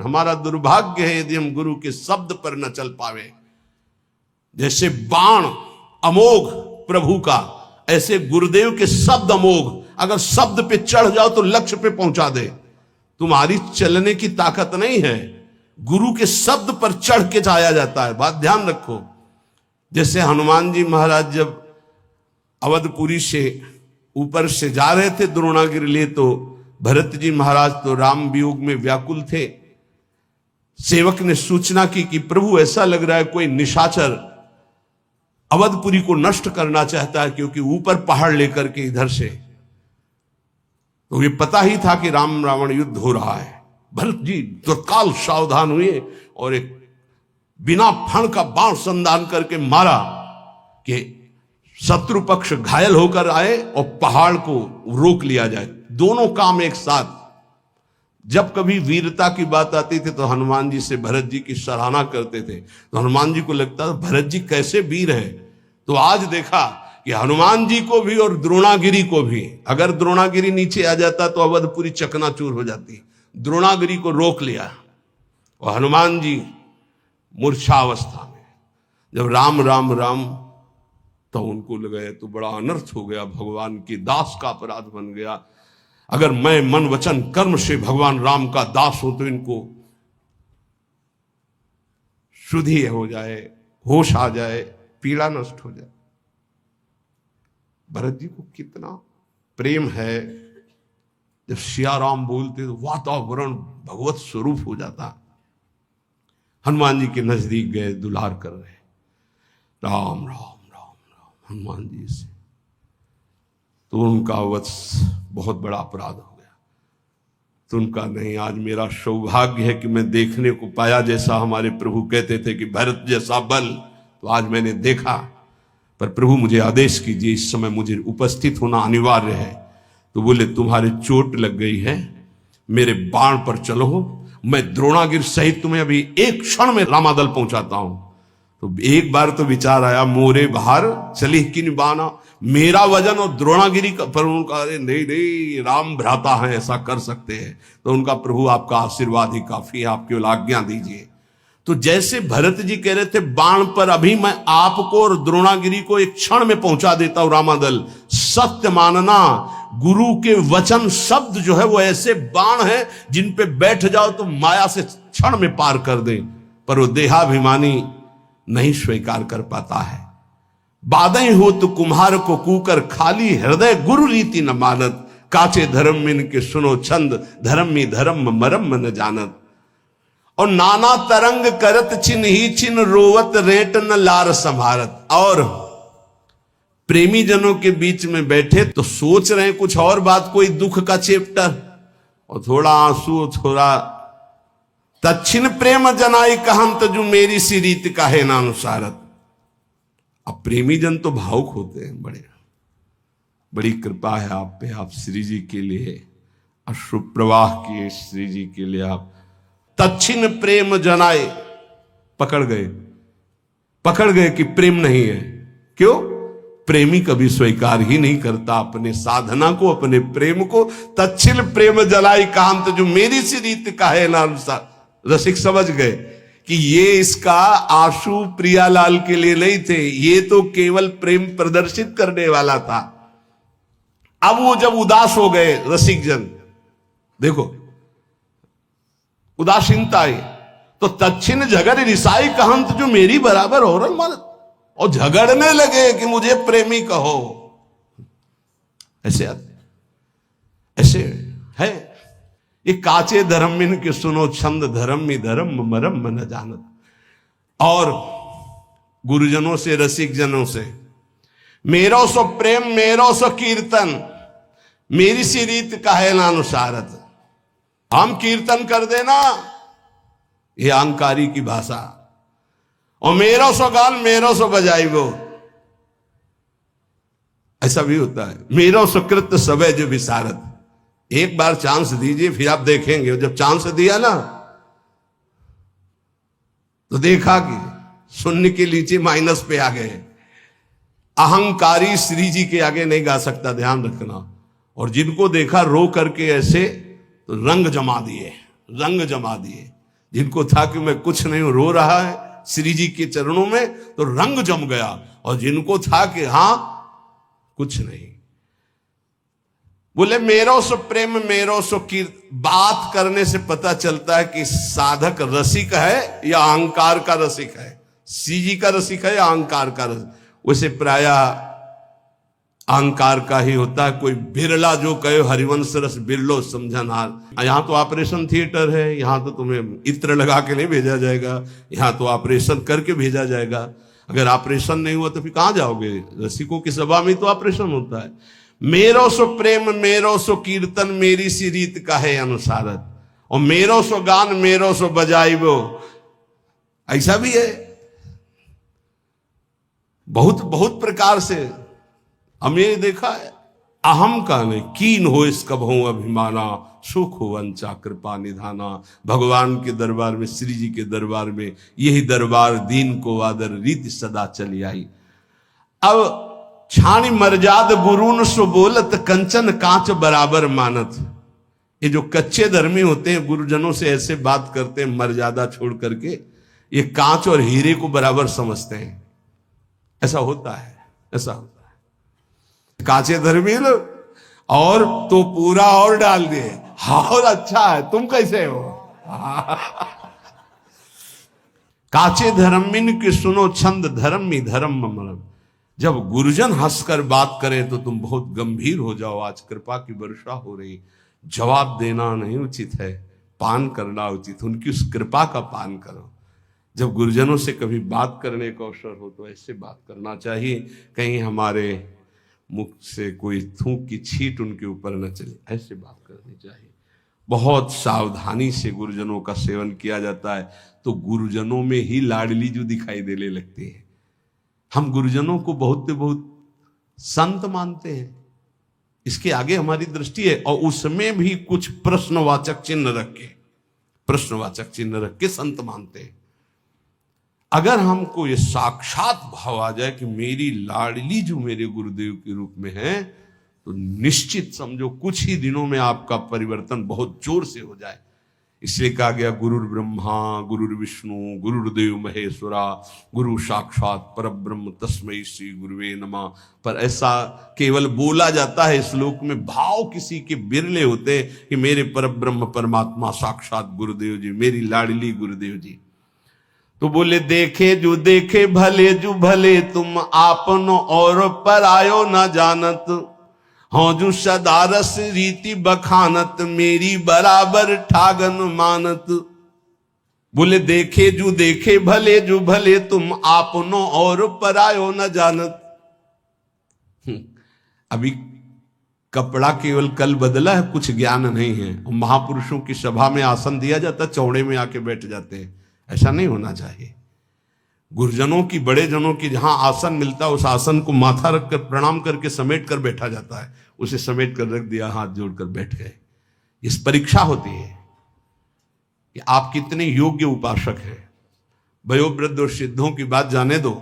हमारा दुर्भाग्य है यदि हम गुरु के शब्द पर न चल पावे। जैसे बाण अमोघ प्रभु का, ऐसे गुरुदेव के शब्द अमोघ। अगर शब्द पे चढ़ जाओ तो लक्ष्य पे पहुंचा दे। तुम्हारी चलने की ताकत नहीं है, गुरु के शब्द पर चढ़ के जाया जाता है। बात ध्यान रखो। जैसे हनुमान जी महाराज जब अवधपुरी से ऊपर से जा रहे थे द्रोणागिरी ले, तो भरत जी महाराज तो राम वियोग में व्याकुल थे। सेवक ने सूचना की कि प्रभु ऐसा लग रहा है कोई निशाचर अवधपुरी को नष्ट करना चाहता है, क्योंकि ऊपर पहाड़ लेकर के इधर से। तो ये पता ही था कि राम रावण युद्ध हो रहा है। भरत जी तत्काल सावधान हुए और एक बिना फण का बाण संधान करके मारा कि शत्रु पक्ष घायल होकर आए और पहाड़ को रोक लिया जाए। दोनों काम एक साथ। जब कभी वीरता की बात आती थी तो हनुमान जी से भरत जी की सराहना करते थे, तो हनुमान जी को लगता था भरत जी कैसे वीर हैं। तो आज देखा कि हनुमान जी को भी और द्रोणागिरी को भी, अगर द्रोणागिरी नीचे आ जाता तो अवधपुरी चकनाचूर हो जाती। द्रोणागिरी को रोक लिया और हनुमान जी मूर्छावस्था में जब राम राम राम, तो उनको लगा तो बड़ा अनर्थ हो गया, भगवान के दास का अपराध बन गया। अगर मैं मन वचन कर्म से भगवान राम का दास हूं तो इनको शुद्धि हो जाए, होश आ जाए, पीड़ा नष्ट हो जाए। भरत जी को कितना प्रेम है, जब सिया राम बोलते तो वातावरण भगवत स्वरूप हो जाता। हनुमान जी के नजदीक गए, दुलार कर रहे, राम राम राम राम हनुमान जी से, तो उनका वत्स बहुत बड़ा अपराध हो गया। तो उनका नहीं, आज मेरा सौभाग्य है कि मैं देखने को पाया, जैसा हमारे प्रभु कहते थे कि भरत जैसा बल, तो आज मैंने देखा। पर प्रभु मुझे आदेश कीजिए, इस समय मुझे उपस्थित होना अनिवार्य है। तो बोले तुम्हारे चोट लग गई है, मेरे बाण पर चलो, मैं द्रोणागिर सहित तुम्हें अभी एक क्षण में रामादल पहुंचाता हूं। तो एक बार तो विचार आया, मोरे बाहर चली किन बाना, मेरा वजन और द्रोणागिरी का। पर उनका नहीं नहीं, राम भ्राता है, ऐसा कर सकते हैं। तो उनका प्रभु आपका आशीर्वाद ही काफी है, आप केवल आज्ञा दीजिए। तो जैसे भरत जी कह रहे थे बाण पर अभी मैं आपको और द्रोणागिरी को एक क्षण में पहुंचा देता हूं रामादल। सत्य मानना, गुरु के वचन शब्द जो है वो ऐसे बाण है जिन पे बैठ जाओ तो माया से क्षण में पार कर दे। पर वो देहाभिमानी नहीं स्वीकार कर पाता है। बादई हो तो कुम्हार को कूकर, खाली हृदय गुरु रीति न मानत, काचे धर्म मिन के सुनो छंद, धर्म में धर्म मरम न जानत। और नाना तरंग करत छिन ही छिन, रोवत रेट न लार संभारत। और प्रेमी जनों के बीच में बैठे तो सोच रहे हैं कुछ और बात, कोई दुख का चैप्टर, और थोड़ा आंसू, थोड़ा तच्छिन प्रेम जनाई कहंत, जो मेरी सी रीत का है नानुसारत। अब प्रेमी जन तो भावुक होते हैं, बड़ी कृपा है आप पे, आप श्री जी के लिए अश्रु प्रवाह किए, श्री जी के लिए आप तच्छिन प्रेम जनाए। पकड़ गए कि प्रेम नहीं है। क्यों? प्रेमी कभी स्वीकार ही नहीं करता अपने साधना को, अपने प्रेम को। तच्छिन प्रेम जलाई कांत, जो मेरी सी रीत का है ना अनुसार। रसिक समझ गए कि ये इसका आंसू प्रियालाल के लिए नहीं थे, ये तो केवल प्रेम प्रदर्शित करने वाला था। अब वो जब उदास हो गए रसिक जन, देखो उदासीनता आई, तो तच्छिन झगड़ रिसाई कहंत, जो मेरी बराबर हो रहा मानत, और झगड़ने लगे कि मुझे प्रेमी कहो। ऐसे है ये काचे धर्मिन के सुनो छंद, धर्म में धर्म मरम न जानत। और गुरुजनों से, रसिक जनों से, मेरो सो प्रेम मेरो सो कीर्तन, मेरी सी रीत का है नानुसारत। हम कीर्तन कर देना, ये अहंकारी की भाषा, और मेरो सो गान मेरो सो बजाई वो, ऐसा भी होता है। मेरो सुकृत सबे जो विसारत। एक बार चांस दीजिए, फिर आप देखेंगे। जब चांस दिया ना तो देखा कि शून्य के नीचे माइनस पे आ गए। अहंकारी श्री जी के आगे नहीं गा सकता, ध्यान रखना। और जिनको देखा रो करके ऐसे, तो रंग जमा दिए। जिनको था कि मैं कुछ नहीं हूं, रो रहा है श्री जी के चरणों में, तो रंग जम गया। और जिनको था कि हां कुछ नहीं, बोले मेरो सो प्रेम मेरो सो कीर्त। बात करने से पता चलता है कि साधक रसिक है या अहंकार का रसिक है, श्री जी का रसिक है या अहंकार का रसिक। वैसे प्रायः अहंकार का ही होता है। कोई बिरला जो कहे हरिवंश रस बिरलो समझनहार। यहां तो ऑपरेशन थिएटर है, यहां तो तुम्हें इत्र लगा के नहीं भेजा जाएगा, यहां तो ऑपरेशन करके भेजा जाएगा। अगर ऑपरेशन नहीं हुआ तो फिर कहां जाओगे? रसिकों की सभा में तो ऑपरेशन होता है। मेरो सो प्रेम मेरो सो कीर्तन मेरी सी रीत का है अनुसारत, और मेरो सो गान मेरो सो बजाइबो, ऐसा भी है। बहुत बहुत प्रकार से हमने देखा है। अहम का नहीं कीन हो इस कभों अभिमाना, सुख हो वंचा कृपा निधाना। भगवान के दरबार में, श्री जी के दरबार में यही दरबार दीन को आदर रीति सदा चली आई। अब छाणी मर्याद गुरुन सो बोलत कंचन कांच बराबर मानत। ये जो कच्चे धर्मी होते हैं गुरुजनों से ऐसे बात करते हैं मर्यादा छोड़ करके, ये कांच और हीरे को बराबर समझते हैं। ऐसा होता है, ऐसा होता है। कांचे धर्मी लोग और तो पूरा और डाल दिए, और अच्छा है, तुम कैसे हो? काचे धर्मिन की सुनो छंद धर्मी धर्म मरम। जब गुरुजन हंसकर बात करें तो तुम बहुत गंभीर हो जाओ। आज कृपा की वर्षा हो रही, जवाब देना नहीं उचित है, पान करना उचित। उनकी उस कृपा का पान करो। जब गुरुजनों से कभी बात करने का अवसर हो तो ऐसे बात करना चाहिए, कहीं हमारे मुख से कोई थूक की छींट उनके ऊपर न चले, ऐसे बात करनी चाहिए। बहुत सावधानी से गुरुजनों का सेवन किया जाता है तो गुरुजनों में ही लाडली जो दिखाई देने लगते हैं। हम गुरुजनों को बहुत संत मानते हैं, इसके आगे हमारी दृष्टि है, और उसमें भी कुछ प्रश्नवाचक चिन्ह रख के संत मानते हैं। अगर हमको ये साक्षात भाव आ जाए कि मेरी लाडली जो मेरे गुरुदेव के रूप में है, तो निश्चित समझो कुछ ही दिनों में आपका परिवर्तन बहुत जोर से हो जाए। इसलिए कहा गया गुरुर ब्रह्मा गुरुर विष्णु गुरुर्देव महेश्वरा गुरु साक्षात परब्रह्म तस्मै श्री गुरुवे नमः। पर ऐसा केवल बोला जाता है श्लोक में, भाव किसी के बिरले होते कि मेरे परब्रह्म परमात्मा साक्षात गुरुदेव जी, मेरी लाडली गुरुदेव जी। तो बोले देखे जो भले तुम आपनो और परायो न जानत, हाँ जो सदारस रीति बखानत मेरी बराबर ठागन मानत। बोले देखे भले तुम आपनो और परायो न जानत। अभी कपड़ा केवल कल बदला है, कुछ ज्ञान नहीं है। महापुरुषों की सभा में आसन दिया जाता, चौड़े में आके बैठ जाते हैं, ऐसा नहीं होना चाहिए। गुरुजनों की, बड़े जनों की जहां आसन मिलता है उस आसन को माथा रखकर प्रणाम करके समेट कर बैठा जाता है। उसे समेट कर रख दिया, हाथ जोड़कर बैठ गए। इस परीक्षा होती है कि आप कितने योग्य उपासक हैं। वयोवृद्ध और सिद्धों की बात जाने दो,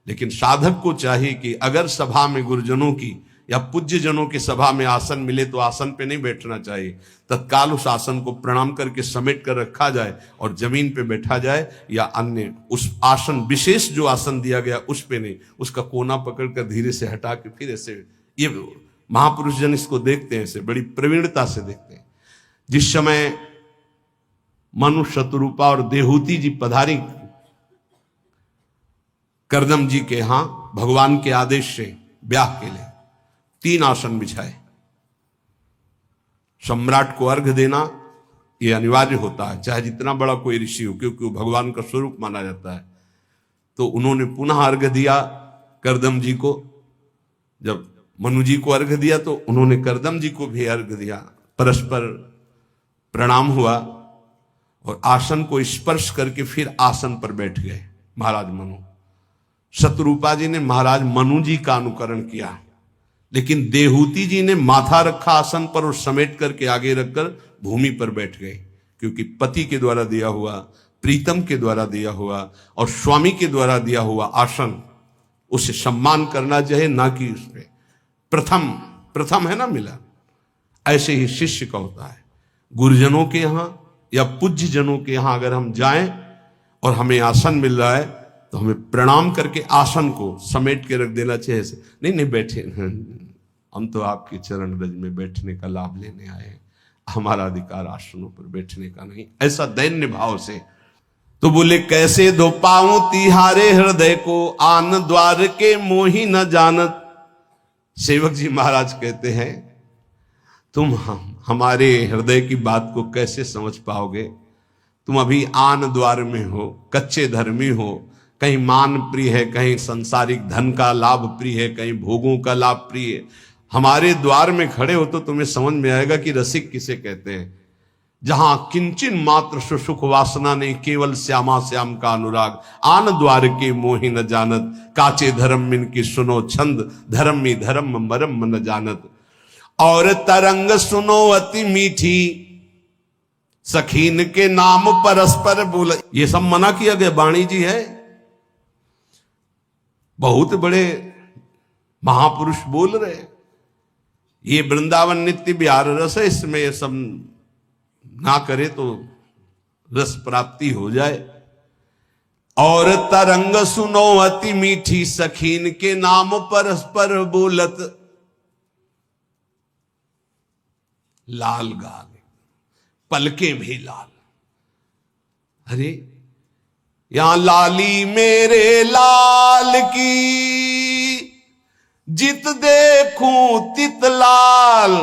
लेकिन साधक को चाहिए कि अगर सभा में गुरुजनों की या पूज्य जनों की सभा में आसन मिले तो आसन पे नहीं बैठना चाहिए, तत्काल उस आसन को प्रणाम करके समेट कर रखा जाए और जमीन पे बैठा जाए, या अन्य उस आसन विशेष जो आसन दिया गया उस पे नहीं, उसका कोना पकड़कर धीरे से हटा के फिर ऐसे। ये महापुरुष जन इसको देखते हैं, ऐसे बड़ी प्रवीणता से देखते हैं। जिस समय मनु शतरूपा और देहूती जी पधारी करदम जी के यहां भगवान के आदेश से ब्याह के लिए, 3 आसन बिछाए। सम्राट को अर्घ देना यह अनिवार्य होता है, चाहे जितना बड़ा कोई ऋषि हो, क्योंकि वो भगवान का स्वरूप माना जाता है। तो उन्होंने पुनः अर्घ दिया करदम जी को। जब मनु जी को अर्घ दिया तो उन्होंने करदम जी को भी अर्घ दिया। परस्पर प्रणाम हुआ और आसन को स्पर्श करके फिर आसन पर बैठ गए महाराज मनु। शतरूपा जी ने महाराज मनु जी का अनुकरण किया, लेकिन देहूती जी ने माथा रखा आसन पर और समेट करके आगे रखकर भूमि पर बैठ गए, क्योंकि पति के द्वारा दिया हुआ, प्रीतम के द्वारा दिया हुआ और स्वामी के द्वारा दिया हुआ आसन, उसे सम्मान करना चाहिए, ना कि उसमें प्रथम है ना मिला। ऐसे ही शिष्य का होता है। गुरुजनों के यहां या पूज्य जनों के यहां अगर हम जाएं और हमें आसन मिल रहा है तो हमें प्रणाम करके आसन को समेट के रख देना चाहिए। नहीं नहीं बैठे, हम तो आपके चरण रज में बैठने का लाभ लेने आए हैं, हमारा अधिकार आसनों पर बैठने का नहीं, ऐसा दैन्य भाव से। तो बोले कैसे धो पाऊं तिहारे हृदय को, आन द्वार के मोही न जानत। सेवक जी महाराज कहते हैं तुम हमारे हृदय की बात को कैसे समझ पाओगे, तुम अभी आन द्वार में हो, कच्चे धर्मी हो, कहीं मान प्रिय है, कहीं संसारिक धन का लाभ प्रिय है, कहीं भोगों का लाभ प्रिय है। हमारे द्वार में खड़े हो तो तुम्हें समझ में आएगा कि रसिक किसे कहते हैं। जहां किंचिन मात्र सुसुख वासना नहीं, केवल श्यामा श्याम का अनुराग। आन द्वार के मोहि न जानत, काचे धर्म मिन की सुनो छंद, धर्म में धर्म मरम न जानत। और तरंग सुनो अति मीठी, सखीन के नाम परस्पर बोल। ये सब मना किया गया, वाणी जी है, बहुत बड़े महापुरुष बोल रहे। ये वृंदावन नित्य विहार रस है, इसमें ये सब ना करे तो रस प्राप्ति हो जाए। और तरंग सुनो अति मीठी, सखीन के नाम परस्पर बोलत। लाल गाल, पलके भी लाल। अरे यहां लाली मेरे लाल की, जित देखूं तित लाल।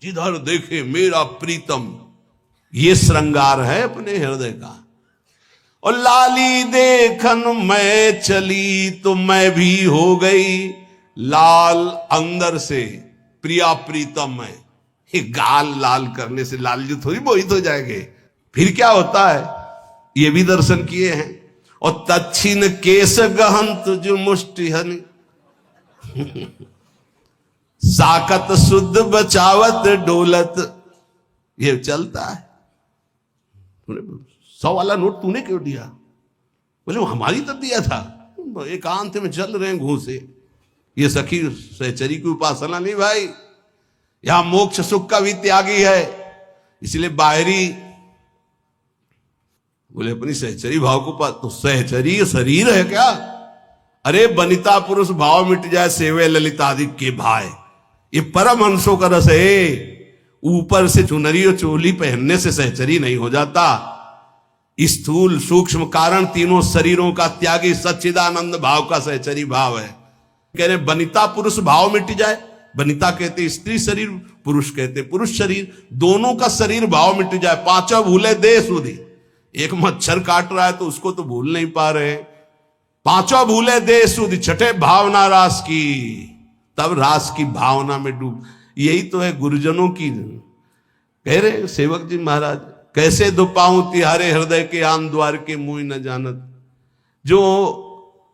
जिधर देखे मेरा प्रीतम, ये श्रृंगार है अपने हृदय का। और लाली देखन मैं चली, तो मैं भी हो गई लाल अंदर से, प्रिया प्रीतम है। ये गाल लाल करने से लाल जी थोड़ी मोहित हो जाएंगे। फिर क्या होता है, ये भी दर्शन किए हैं। और तच्छिन केस गहन तुझ मुष्टि हनि, साकत शुद्ध बचावत डोलत। ये चलता है। 100 वाला नोट तूने क्यों दिया? बोले वो हमारी तरफ दिया था, एकांत में चल रहे हैं घूसे। ये सखी सहचरी की उपासना नहीं भाई, यहां मोक्ष सुख का भी त्यागी है। इसलिए बाहरी बोले अपनी सहचरी भाव को पास, तो सहचरी शरीर है क्या? अरे बनिता पुरुष भाव मिट जाए, सेवे ललितादि के भाई। ये परमहंसों का रस है। ऊपर से चुनरी और चोली पहनने से सहचरी नहीं हो जाता। स्थूल सूक्ष्म कारण तीनों शरीरों का त्यागी सच्चिदानंद भाव का सहचरी भाव है। कह रहे बनिता पुरुष भाव मिट जाए। बनिता कहते स्त्री शरीर, पुरुष कहते पुरुष शरीर, दोनों का शरीर भाव मिट जाए। पांचों भूले दे सुधी। एक मच्छर काट रहा है तो उसको तो भूल नहीं पा रहे। पांचों भूले दे सुधी, छठे भावना रास की, तब रास की भावना में डूब। यही तो है गुरुजनों की। कह रहे सेवक जी महाराज, कैसे दो पाऊं तिहारे हृदय के, आन द्वार के मुंह न जानत। जो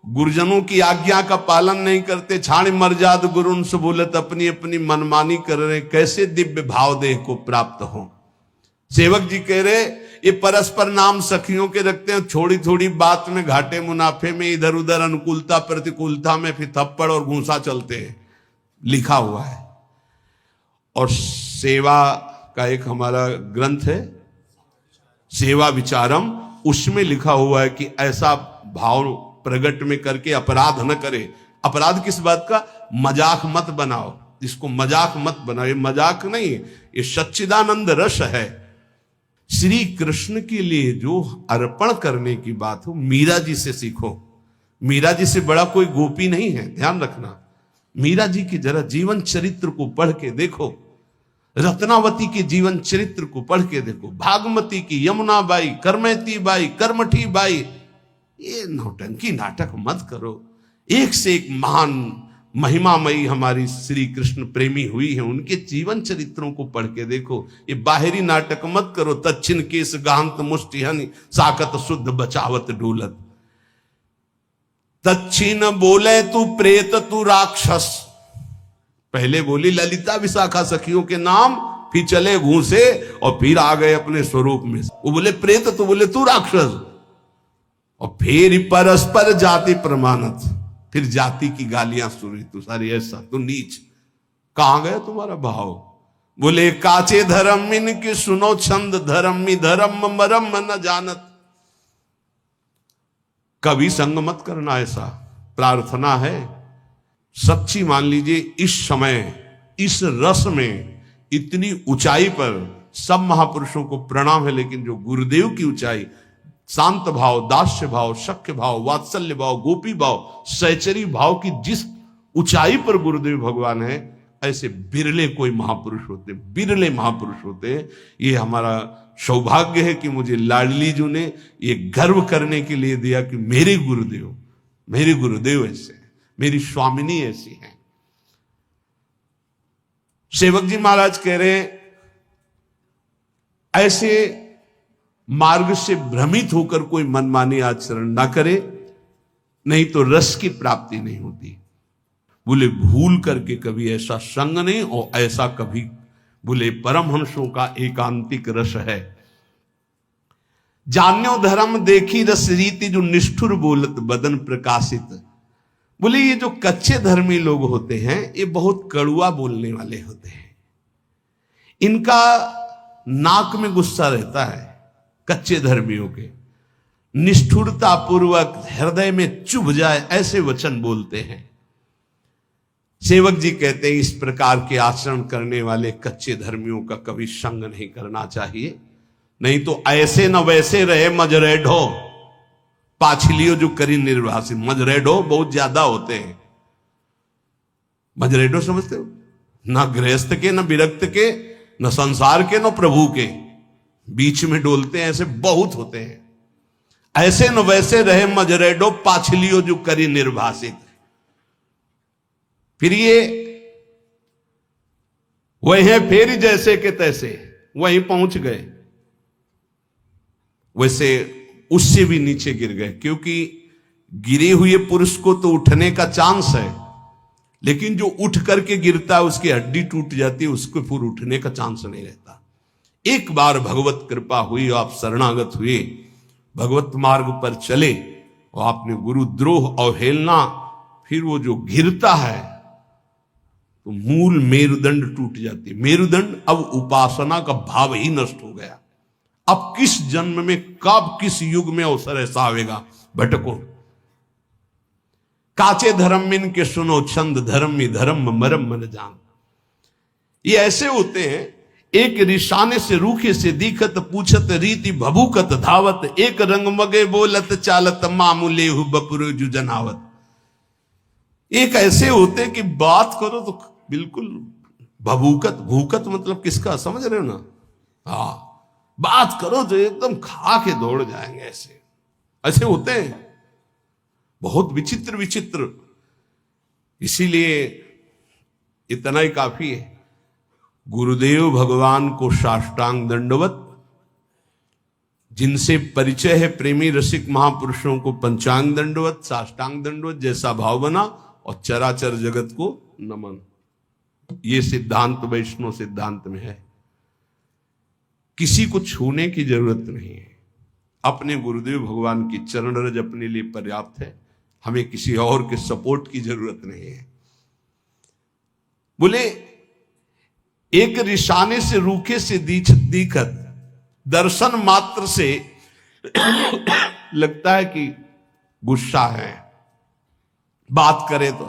गुरुजनों की आज्ञा का पालन नहीं करते, छाण मर्याद गुरुन से बोलत, अपनी अपनी मनमानी कर रहे, कैसे दिव्य भाव देह को प्राप्त हो। सेवक जी कह रहे ये परस्पर नाम सखियों के रखते हैं, थोड़ी थोड़ी बात में घाटे मुनाफे में, इधर उधर अनुकूलता प्रतिकूलता में फिर थप्पड़ और घूंसा चलते हैं, लिखा हुआ है। और सेवा का एक हमारा ग्रंथ है सेवा विचारम, उसमें लिखा हुआ है कि ऐसा भाव प्रकट में करके अपराध न करे। अपराध किस बात का? मजाक मत बनाओ, इसको मजाक मत बनाओ। ये मजाक नहीं, ये सच्चिदानंद रस है। श्री कृष्ण के लिए जो अर्पण करने की बात हो, मीरा जी से सीखो। मीरा जी से बड़ा कोई गोपी नहीं है, ध्यान रखना। मीरा जी की जरा जीवन चरित्र को पढ़ के देखो, रत्नावती के जीवन चरित्र को पढ़ के देखो, भागमती की, यमुना बाई, करमैती बाई, करमठी बाई। ये नौटंकी नाटक मत करो। एक से एक महान महिमामयी हमारी श्री कृष्ण प्रेमी हुई है, उनके जीवन चरित्रों को पढ़ के देखो। ये बाहरी नाटक मत करो। तच्छिन केस गांत मुष्टिहन, साकत शुद्ध बचावत डोलत। तच्छिन बोले तू प्रेत तू राक्षस। पहले बोली ललिता विशाखा सखियों के नाम, फिर चले घूसे और फिर आ गए अपने स्वरूप में। वो बोले प्रेत, तो बोले तू राक्षस। और फिर परस्पर जाति प्रमाणत, फिर जाति की गालियां सुनी, तू सारी ऐसा, तू नीच। कहां गया तुम्हारा भाव? बोले काचे धर्म इनके सुनो छंद, धर्मी धर्म मरम न जानत। कभी संग मत करना, ऐसा प्रार्थना है सच्ची। मान लीजिए इस समय इस रस में इतनी ऊंचाई पर सब महापुरुषों को प्रणाम है, लेकिन जो गुरुदेव की ऊंचाई, शांत भाव, दास्य भाव, शक्य भाव, वात्सल्य भाव, गोपी भाव, सहचरी भाव की जिस ऊंचाई पर गुरुदेव भगवान है, ऐसे बिरले कोई महापुरुष होते, बिरले महापुरुष होते हैं। ये हमारा सौभाग्य है कि मुझे लाडली जी ने ये गर्व करने के लिए दिया कि मेरे गुरुदेव ऐसे हैं, मेरी स्वामिनी ऐसी हैं। सेवक जी महाराज कह रहे हैं ऐसे मार्ग से भ्रमित होकर कोई मनमानी आचरण ना करे, नहीं तो रस की प्राप्ति नहीं होती। बोले भूल करके कभी ऐसा संग नहीं, और ऐसा कभी बोले परमहंसों का एकांतिक रस है। जान्यो धर्म देखी रस रीति, जो निष्ठुर बोलत बदन प्रकाशित। बोले ये जो कच्चे धर्मी लोग होते हैं, ये बहुत कड़ुआ बोलने वाले होते हैं। इनका नाक में गुस्सा रहता है, कच्चे धर्मियों के। निष्ठुरता पूर्वक हृदय में चुभ जाए ऐसे वचन बोलते हैं। सेवक जी कहते हैं इस प्रकार के आचरण करने वाले कच्चे धर्मियों का कभी संग नहीं करना चाहिए, नहीं तो ऐसे न वैसे रहे मजरेढो पाछलियो जो करी निर्वासित। मजरेढो बहुत ज्यादा होते हैं। मजरेढो समझते हो? ना गृहस्थ के, न विरक्त के, न संसार के, न प्रभु के, बीच में डोलते हैं, ऐसे बहुत होते हैं। ऐसे न वैसे रहे मजरेडो पाछलियो जो करी निर्वासित। फिर ये वही फेर जैसे के तैसे वहीं पहुंच गए, वैसे उससे भी नीचे गिर गए। क्योंकि गिरे हुए पुरुष को तो उठने का चांस है, लेकिन जो उठ करके गिरता है उसकी हड्डी टूट जाती है, उसको फिर उठने का चांस नहीं रहता। एक बार भगवत कृपा हुई, आप शरणागत हुए, भगवत मार्ग पर चले, और आपने गुरुद्रोह अवहेलना, फिर वो जो गिरता है तो मूल मेरुदंड टूट जाती है। मेरुदंड, अब उपासना का भाव ही नष्ट हो गया। अब किस जन्म में, कब, किस युग में अवसर ऐसा आवेगा, भटको। काचे धर्म मिन के सुनो छंद, धर्मी धर्म मरम मन जान। ये ऐसे होते हैं, एक रिशाने से रूखे से दिखत, पूछत रीति भभूकत धावत, एक रंग मगे बोलत चालत, मामूले बपुर जु जनावत। एक ऐसे होते कि बात करो तो बिल्कुल भभूकत, भूकत मतलब किसका, समझ रहे हो ना? हाँ, बात करो तो एकदम खा के दौड़ जाएंगे। ऐसे ऐसे होते हैं, बहुत विचित्र विचित्र। इसीलिए इतना ही काफी है, गुरुदेव भगवान को साष्टांग दंडवत। जिनसे परिचय है प्रेमी रसिक महापुरुषों को पंचांग दंडवत, साष्टांग दंडवत, जैसा भाव बना, और चराचर जगत को नमन। ये सिद्धांत वैष्णव सिद्धांत में है। किसी को छूने की जरूरत नहीं है, अपने गुरुदेव भगवान की चरण रज अपने लिए पर्याप्त है। हमें किसी और के सपोर्ट की जरूरत नहीं है। बोले एक रिशाने से रूखे से दिखत, दर्शन मात्र से लगता है कि गुस्सा है। बात करे तो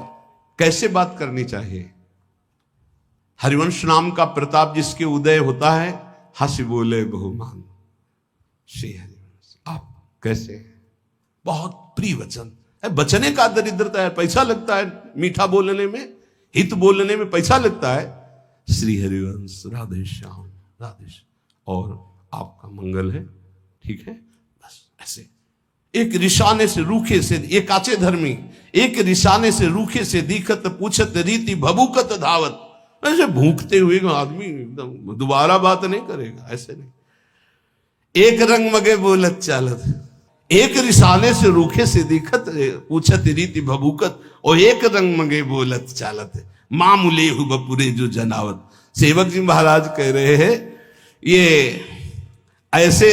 कैसे बात करनी चाहिए? हरिवंश नाम का प्रताप जिसके उदय होता है, हंस बोले बहुमान श्री हरिवंश। आप कैसे हैं? बहुत प्रिय वचन है। बचने का दरिद्रता है, पैसा लगता है मीठा बोलने में, हित बोलने में पैसा लगता है। श्री हरिवंश, राधे श्याम, राधे श्याम, और आपका मंगल है, ठीक है, बस ऐसे। एक रिशाने से रूखे से, एक काचे धर्मी, एक रिशाने से रूखे से दिखत, पूछत रीति भभूकत धावत। ऐसे भूखते हुए आदमी एकदम दोबारा बात नहीं करेगा, ऐसे नहीं। एक रंग मगे बोलत चालत, एक रिसाने से रूखे से दिखत, पूछत रीति भभूकत, और एक रंग मगे बोलत चालत, मामूले हु बपुरे जो जनावत। सेवक जी महाराज कह रहे हैं, ये ऐसे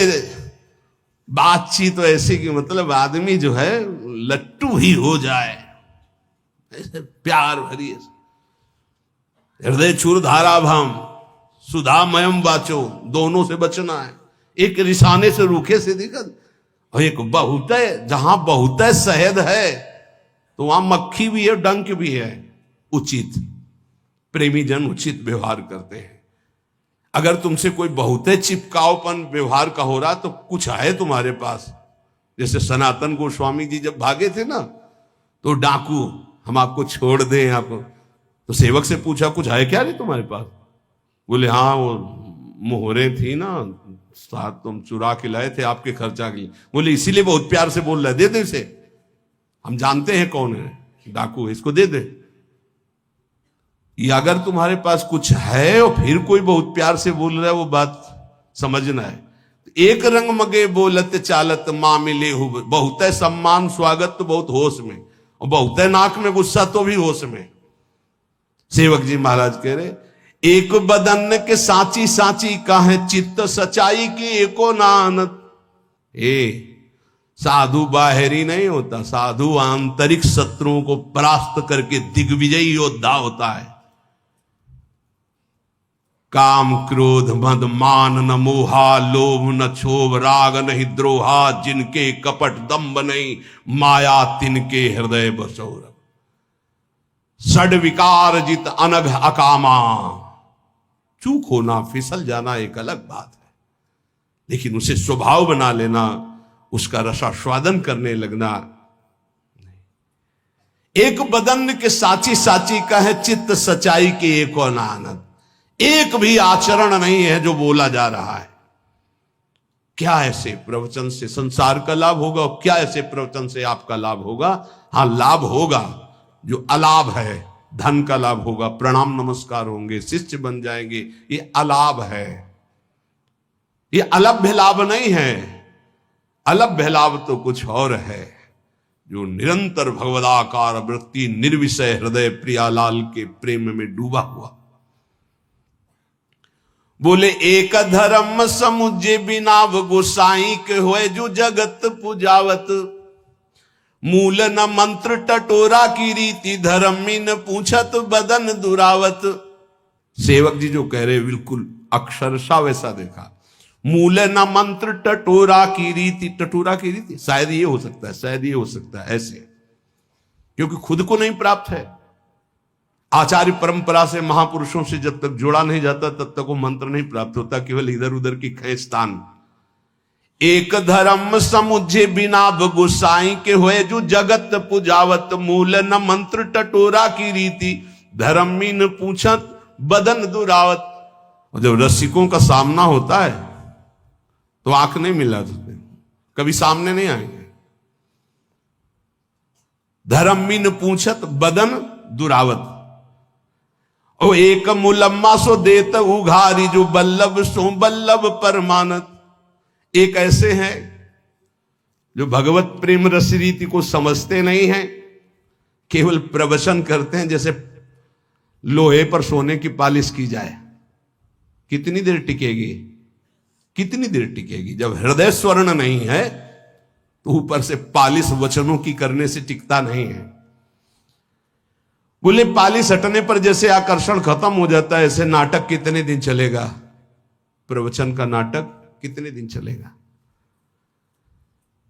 बातचीत तो ऐसे कि मतलब आदमी जो है लट्टू ही हो जाए, ऐसे प्यार भरी, हृदय चूर धारा भाम, सुधामयम वाचो, दोनों से बचना है। एक रिसाने से, रूखे से दिक्कत, और एक बहुत है, जहां बहुत है शहद है तो वहां मक्खी भी है, डंक भी है। उचित प्रेमी जन उचित व्यवहार करते हैं। अगर तुमसे कोई बहुत चिपकावपन व्यवहार का हो रहा तो कुछ है तुम्हारे पास। जैसे सनातन गोस्वामी जी जब भागे थे ना, तो डाकू, हम आपको छोड़ दें आप, तो सेवक से पूछा कुछ है क्या रे तुम्हारे पास? बोले हाँ, वो मोहरे थी ना साथ, तुम चुरा के लाए थे आपके खर्चा के लिए। बोले इसीलिए बहुत प्यार से बोल रहा है, दे दे इसे, हम जानते हैं कौन है, डाकू है, इसको दे दे। ये अगर तुम्हारे पास कुछ है और फिर कोई बहुत प्यार से बोल रहा है, वो बात समझना है। एक रंग मगे बोलत चालत माँ मिले हो, बहुत है सम्मान स्वागत तो बहुत होश में, और बहुत है नाक में गुस्सा तो भी होश में। सेवक जी महाराज कह रहे, एक बदन के साची साची का है चित्त सच्चाई की एको नानत। साधु बाहरी नहीं होता, साधु आंतरिक शत्रुओं को परास्त करके दिग्विजयी योद्धा होता है। काम क्रोध मद मान न मोहा, लोभ न क्षोभ राग नहीं द्रोहा, जिनके कपट दम्भ नहीं माया तिनके हृदय बसोर। षड विकार जित अनघ अकामा। चूक होना, फिसल जाना एक अलग बात है, लेकिन उसे स्वभाव बना लेना, उसका रसास्वादन करने लगना। एक बदन के साची साची का है चित्त सच्चाई के एको आनंद। एक भी आचरण नहीं है जो बोला जा रहा है। क्या ऐसे प्रवचन से संसार का लाभ होगा और क्या ऐसे प्रवचन से आपका लाभ होगा? हाँ, लाभ होगा जो अलाभ है, धन का लाभ होगा, प्रणाम नमस्कार होंगे, शिष्य बन जाएंगे, ये अलाभ है, ये अलभ्य लाभ नहीं है। अलभ्य लाभ तो कुछ और है, जो निरंतर भगवदाकार वृत्ति निर्विषय हृदय प्रियालाल के प्रेम में डूबा हुआ। बोले एक धर्म समुझे बिनाव गोसाई के होए जो जगत पुजावत। मूल न मंत्र टटोरा की रीति धर्मी न पूछत बदन दुरावत। सेवक जी जो कह रहे बिल्कुल अक्षरशा वैसा देखा। मूल न मंत्र टटोरा की रीति, टटोरा की रीति शायद ये हो सकता है, शायद ये हो सकता है ऐसे, क्योंकि खुद को नहीं प्राप्त है। आचार्य परंपरा से महापुरुषों से जब तक जोड़ा नहीं जाता तब तक वो मंत्र नहीं प्राप्त होता, केवल इधर उधर की खेचतान। एक धर्म समुझे बिना गुसाई के हुए जो जगत पुजावत। मूल न मंत्र टटोरा की रीति धर्मी न पूछत बदन दुरावत। और जब रसिकों का सामना होता है तो आंख नहीं मिला, कभी सामने नहीं आएंगे। धर्मी न पूछत बदन दुरावत। ओ एक मुलम्मा सो देत उघारी जो बल्लभ सो बल्लभ परमानत। एक ऐसे हैं जो भगवत प्रेम रस रीति को समझते नहीं हैं, केवल प्रवचन करते हैं जैसे लोहे पर सोने की पालिश की जाए। कितनी देर टिकेगी, कितनी देर टिकेगी? जब हृदय स्वर्ण नहीं है तो ऊपर से पालिश वचनों की करने से टिकता नहीं है। बोले पालिश हटने पर जैसे आकर्षण खत्म हो जाता है, ऐसे नाटक कितने दिन चलेगा? प्रवचन का नाटक कितने दिन चलेगा?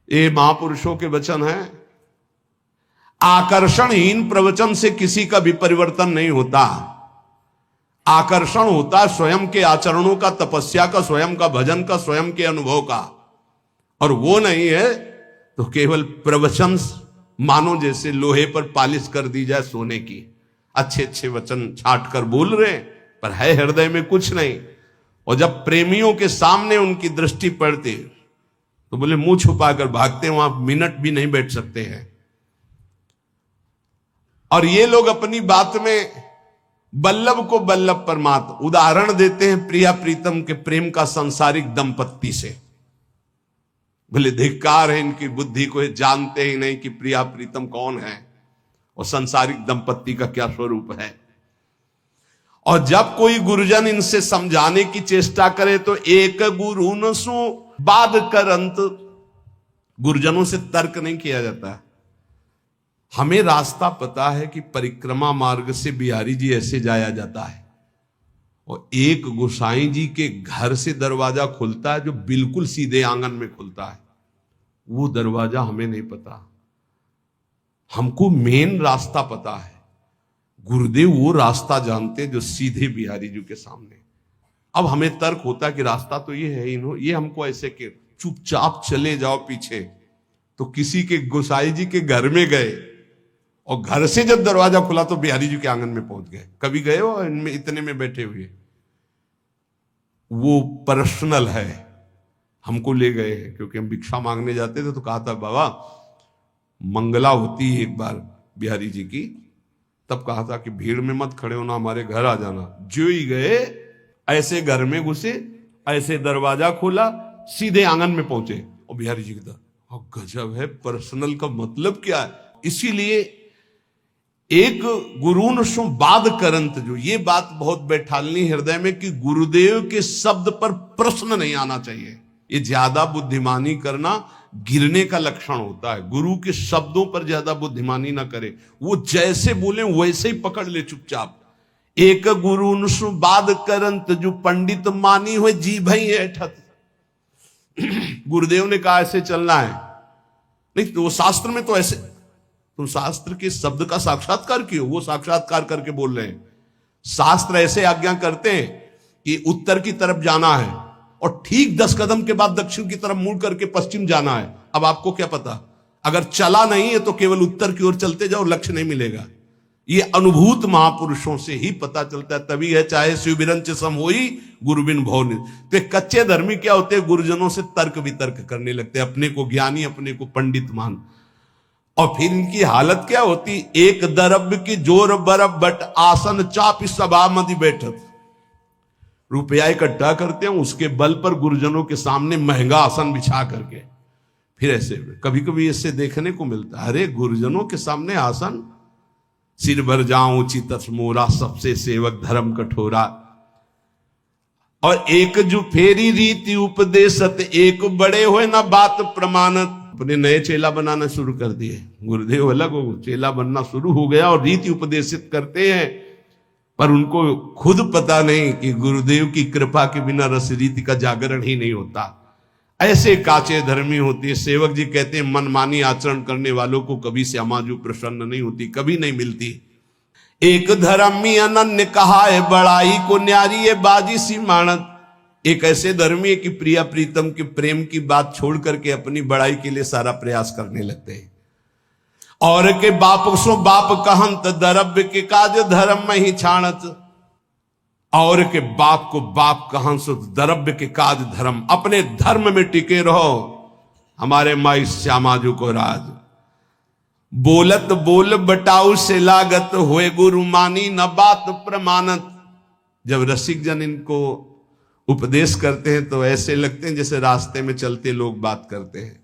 ये महापुरुषों के वचन हैं। आकर्षणहीन प्रवचन से किसी का भी परिवर्तन नहीं होता। आकर्षण होता है स्वयं के आचरणों का, तपस्या का, स्वयं का भजन का, स्वयं के अनुभव का। और वो नहीं है तो केवल प्रवचन मानो जैसे लोहे पर पालिश कर दी जाए सोने की। अच्छे अच्छे वचन छाट कर बोल रहे हैं पर है हृदय में कुछ नहीं। और जब प्रेमियों के सामने उनकी दृष्टि पड़ती तो बोले मुंह छुपाकर भागते, वहां मिनट भी नहीं बैठ सकते हैं। और ये लोग अपनी बात में बल्लभ को बल्लभ परमात्मा उदाहरण देते हैं प्रिया प्रीतम के प्रेम का सांसारिक दंपत्ति से। बोले धिक्कार है इनकी बुद्धि को, जानते ही नहीं कि प्रिया प्रीतम कौन है और सांसारिक दंपत्ति का क्या स्वरूप है। और जब कोई गुरुजन इनसे समझाने की चेष्टा करे तो एक गुरु न सु बाद करंत। गुरुजनों से तर्क नहीं किया जाता। हमें रास्ता पता है कि परिक्रमा मार्ग से बिहारी जी ऐसे जाया जाता है, और एक गोसाई जी के घर से दरवाजा खुलता है जो बिल्कुल सीधे आंगन में खुलता है, वो दरवाजा हमें नहीं पता। हमको मेन रास्ता पता है, गुरुदेव वो रास्ता जानते हैं जो सीधे बिहारी जी के सामने। अब हमें तर्क होता है कि रास्ता तो ये है, ये हमको ऐसे के चुपचाप चले जाओ पीछे। तो किसी के गोसाई जी के घर में गए और घर से जब दरवाजा खुला तो बिहारी जी के आंगन में पहुंच गए। कभी गए हो इनमें इतने में बैठे हुए? वो पर्सनल है, हमको ले गए हैं क्योंकि हम भिक्षा मांगने जाते थे। तो कहा था बाबा मंगला होती है एक बार बिहारी जी की, तब कहा था कि भीड़ में मत खड़े होना, हमारे घर आ जाना। जो ही गए ऐसे घर में घुसे, ऐसे दरवाजा खोला, सीधे आंगन में पहुंचे और बिहारी जी की तरफ। गजब है, पर्सनल का मतलब क्या है? इसीलिए एक गुरुन सो बाद करंत, जो ये बात बहुत बैठालनी हृदय में कि गुरुदेव के शब्द पर प्रश्न नहीं आना चाहिए। ये ज्यादा बुद्धिमानी करना गिरने का लक्षण होता है। गुरु के शब्दों पर ज्यादा बुद्धिमानी ना करे, वो जैसे बोले वैसे ही पकड़ ले चुपचाप। एक गुरु सु बाद करंत, जो पंडित मानी हुए जी भई ऐठत। गुरुदेव ने कहा ऐसे चलना है, नहीं तो वो शास्त्र में तो ऐसे, तुम शास्त्र के शब्द का साक्षात्कार क्यों? वो साक्षात्कार करके बोल रहे हैं। शास्त्र ऐसे आज्ञा करते हैं कि उत्तर की तरफ जाना है और ठीक 10 कदम के बाद दक्षिण की तरफ मुड़ करके पश्चिम जाना है। अब आपको क्या पता, अगर चला नहीं है तो केवल उत्तर की ओर चलते जाओ, लक्ष्य नहीं मिलेगा। ये अनुभूत महापुरुषों से ही पता चलता है। तभी है चाहे शिव बिरंच सम होई गुरु बिन भव निज। तो कच्चे धर्मी क्या होते हैं, गुरुजनों से तर्क वितर्क करने लगते हैं, अपने को ज्ञानी, अपने को पंडित मान। और फिर इनकी हालत क्या होती, एक दरब की जोर बरब बट आसन चाप सभा मदि बैठत। रुपया इकट्ठा करते हैं, उसके बल पर गुरुजनों के सामने महंगा आसन बिछा करके फिर ऐसे कभी कभी ऐसे देखने को मिलता है। अरे गुरुजनों के सामने आसन, सिर भर जाऊं उचित मोरा, सबसे सेवक धर्म कठोरा। और एक जो फेरी रीति उपदेशत, एक बड़े हुए ना बात प्रमाणत। अपने नए चेला बनाना शुरू कर दिए, गुरुदेव अलग हो, चेला बनना शुरू हो गया और रीति उपदेशित करते हैं। पर उनको खुद पता नहीं कि गुरुदेव की कृपा के बिना रस रीति का जागरण ही नहीं होता। ऐसे काचे धर्मी होती है। सेवक जी कहते हैं मनमानी आचरण करने वालों को कभी श्यामाजू प्रसन्न नहीं होती, कभी नहीं मिलती। एक धर्मी अनन्य कहा है बड़ाई को न्यारी है बाजी सी मानत। एक ऐसे धर्मी है कि प्रिया प्रीतम के प्रेम की बात छोड़ करके अपनी बड़ाई के लिए सारा प्रयास करने लगते हैं। और के बाप सो बाप कहंत, दरब्य के काज धर्म में ही छाणत। और के बाप को बाप कहं सो दरब्य के काज धर्म, अपने धर्म में टिके रहो। हमारे माई श्यामाजू को राज बोलत बोल बटाऊ से लागत, हुए गुरु मानी न बात प्रमाणत। जब रसिक जन इनको उपदेश करते हैं तो ऐसे लगते हैं जैसे रास्ते में चलते लोग बात करते हैं।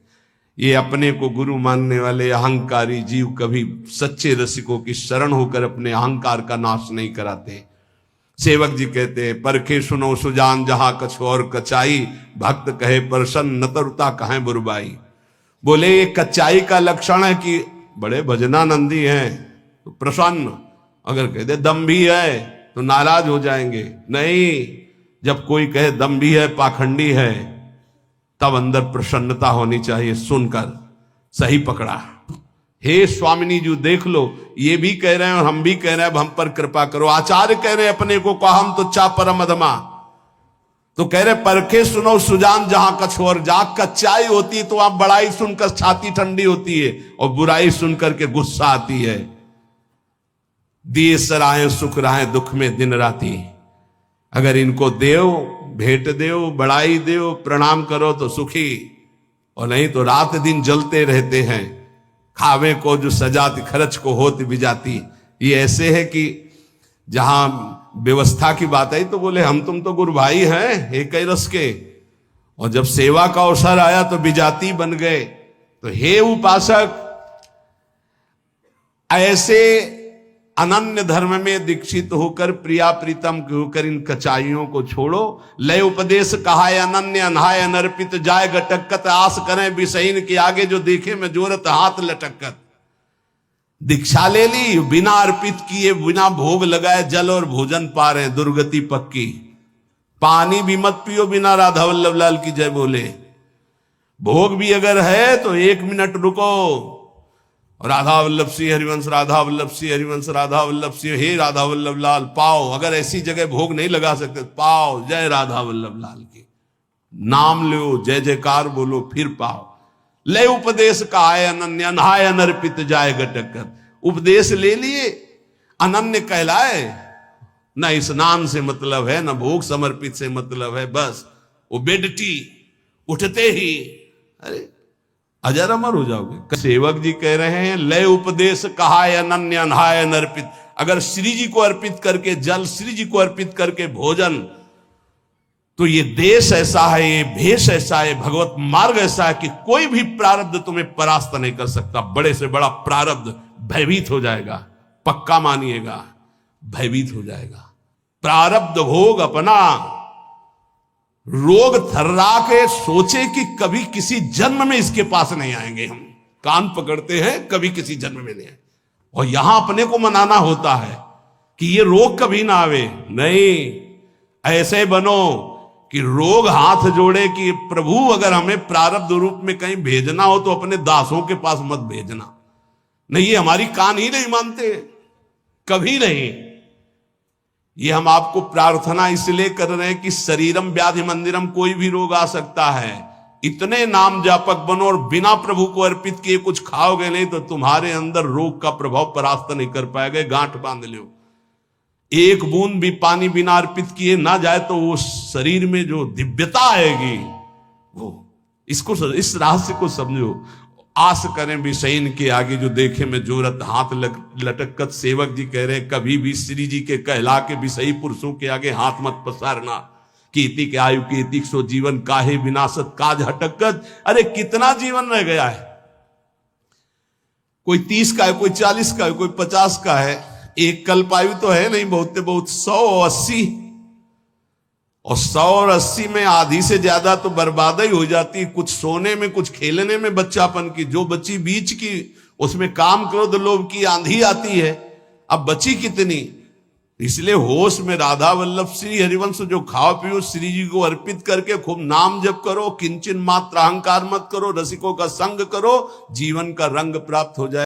ये अपने को गुरु मानने वाले अहंकारी जीव कभी सच्चे रसिकों की शरण होकर अपने अहंकार का नाश नहीं कराते। सेवक जी कहते हैं परखे सुनो सुजान जहां कछ और कचाई, भक्त कहे प्रसन्न न तरुता कहे बुरबाई। बोले ये कच्चाई का लक्षण है कि बड़े भजनानंदी हैं तो प्रसन्न, अगर कह दे दम्भी है तो नाराज हो जाएंगे। नहीं, जब कोई कहे दम्भी है, पाखंडी है, तब अंदर प्रसन्नता होनी चाहिए। सुनकर सही पकड़ा। हे स्वामिनी जी देख लो, ये भी कह रहे हैं और हम भी कह रहे हैं, अब हम पर कृपा करो। आचार्य कह रहे हैं अपने को हम तो चा परम अधमा, तो कह रहे परखे सुनो सुजान जहां कछोर। जहां कच्चाई होती है तो वहां बड़ाई सुनकर छाती ठंडी होती है और बुराई सुनकर के गुस्सा आती है। दिए सराहे सुख राहे दुख में दिन राती। अगर इनको देव भेंट देव, बड़ाई देव, प्रणाम करो तो सुखी, और नहीं तो रात दिन जलते रहते हैं। खावे को जो सजाती खर्च को होती बिजाती। ये ऐसे है कि जहां व्यवस्था की बात आई तो बोले हम तुम तो गुरु भाई हैं एक ही रस के, और जब सेवा का अवसर आया तो बिजाती बन गए। तो हे उपासक, ऐसे अनन्य धर्म में दीक्षित होकर प्रिया प्रीतम होकर इन कचाइयों को छोड़ो। लय उपदेश कहा अनन्य अनहाय अनर्पित, जाय गटकत आस करें विषहीन के आगे जो देखे में जोरत हाथ लटकत। दीक्षा ले ली, बिना अर्पित किए बिना भोग लगाए जल और भोजन पा रहे हैं, दुर्गति पक्की। पानी भी मत पियो बिना राधा वल्लभ लाल की जय बोले। भोग भी अगर है तो 1 मिनट रुको, राधा वल्लभ सिंह हरिवंश, राधा वल्लभ सिंह हरिवंश, राधा वल्लभ सिंह, हे राधा वल्लभ लाल पाओ। अगर ऐसी जगह भोग नहीं लगा सकते पाओ, जय राधा वल्लभ लाल की, नाम लो, जय जयकार बोलो, फिर पाओ। ले उपदेश का आय अनन्य, नहाय अनर्पित जाए गटकर। उपदेश ले लिए, अनन्य कहलाए, न स्नान से मतलब है, न भोग समर्पित से मतलब है, बस वो बेडटी उठते ही अरे अजर अमर हो जाओगे। सेवक जी कह रहे हैं लय उपदेश कहा अनन्य अनहाय अनर्पित। अगर श्री जी को अर्पित करके जल, श्री जी को अर्पित करके भोजन, तो ये देश ऐसा है, ये भेष ऐसा है, भगवत मार्ग ऐसा है कि कोई भी प्रारब्ध तुम्हें परास्त नहीं कर सकता। बड़े से बड़ा प्रारब्ध भयभीत हो जाएगा, पक्का मानिएगा, भयभीत हो जाएगा। प्रारब्ध भोग अपना रोग थर्रा के सोचे कि कभी किसी जन्म में इसके पास नहीं आएंगे। हम कान पकड़ते हैं, कभी किसी जन्म में नहीं आए, और यहां अपने को मनाना होता है कि ये रोग कभी ना आवे। नहीं, ऐसे बनो कि रोग हाथ जोड़े कि प्रभु अगर हमें प्रारब्ध रूप में कहीं भेजना हो तो अपने दासों के पास मत भेजना। नहीं, ये हमारी कान ही नहीं मानते, कभी नहीं। ये हम आपको प्रार्थना इसलिए कर रहे हैं कि शरीरम व्याधि मंदिरम, कोई भी रोग आ सकता है। इतने नाम जापक बनो और बिना प्रभु को अर्पित किए कुछ खाओगे नहीं तो तुम्हारे अंदर रोग का प्रभाव परास्त नहीं कर पाएगा। गांठ बांध लो, एक बूंद भी पानी बिना अर्पित किए ना जाए तो वो शरीर में जो दिव्यता आएगी, वो इसको, इस रहस्य को समझो। आस करें विषयन के आगे जो देखे में जोरत हाथ लटकत। सेवक जी कह रहे कभी भी श्री जी के कहला के विषयी पुरुषों के आगे हाथ मत पसारना। कीर्ति के आयु कीर्ति सो जीवन काहे विनाशत काज हटकत। अरे कितना जीवन रह गया है, कोई 30 का है, कोई 40 का है, कोई 50 का है। एक कल्पायु तो है नहीं, बहुत बहुत 100-80, और 100 और 80 में आधी से ज्यादा तो बर्बादी हो जाती है। कुछ सोने में, कुछ खेलने में बच्चापन की, जो बची बीच की उसमें काम क्रोध लोभ की आंधी आती है। अब बची कितनी? इसलिए होश में राधा वल्लभ श्री हरिवंश जो खाओ पियो, श्री जी को अर्पित करके खूब नाम जप करो, किंचन मात्र अहंकार मत करो, रसिकों का संग करो, जीवन का रंग प्राप्त हो जाए।